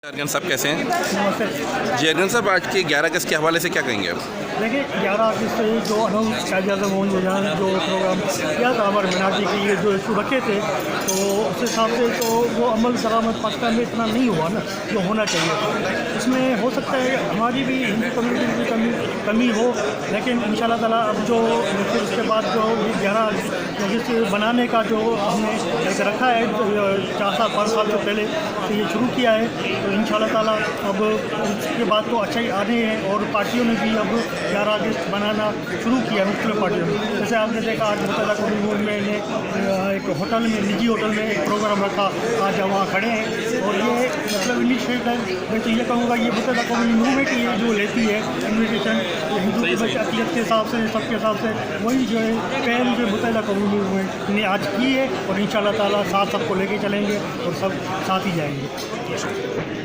Organ صاحب کیسے ہیں؟ نمستے جی ارگن صاحب، آج کے 11 اگست کے حوالے سے کیا کہیں گے آپ؟ دیکھیں 11 اگست سے جو اناؤنس قائد اعظم موہن جہاں جو پروگرام کیا تھا ہمارے مناجی کے لیے جو ایشو رکھے تھے، تو اس حساب سے تو وہ عمل درآمد پاکستان میں اتنا نہیں ہوا نا جو ہونا چاہیے. اس میں ہو سکتا ہے ہماری بھی ہندو کمیونٹی کی کمی ہو، لیکن ان شاء اللہ تعالیٰ اب جو پھر اس کے بعد جو 11 اگست بنانے کا جو ہم نے ایک رکھا ہے 4 سال سے پہلے سے یہ شروع کیا ہے، تو ان شاء اللہ تعالیٰ اب اس کے بعد تو اچھا ہی آنے ہیں. اور پارٹیوں نے بھی اب 11 اگست بنانا شروع کیا مختلف پارٹیوں نے. جیسے آپ نے دیکھا آج متحدہ قومی ملک میں نے ایک ہوٹل میں نجی ہوٹل میں ایک پروگرام رکھا، آج وہاں کھڑے ہیں. اور یہ مطلب انیشیٹ ہے. میں تو یہ کہوں گا یہ متحدہ قومی موومنٹ ہی ہے جو لیتی ہے انویٹیشن ہندو کی عقیدت کے حساب سے، سب کے حساب سے وہی جو ہے پہل جو متحدہ قومی موومنٹ نے آج کی ہے. اور ان شاء اللہ تعالیٰ ساتھ سب کو لے کے چلیں گے اور سب ساتھ ہی جائیں گے.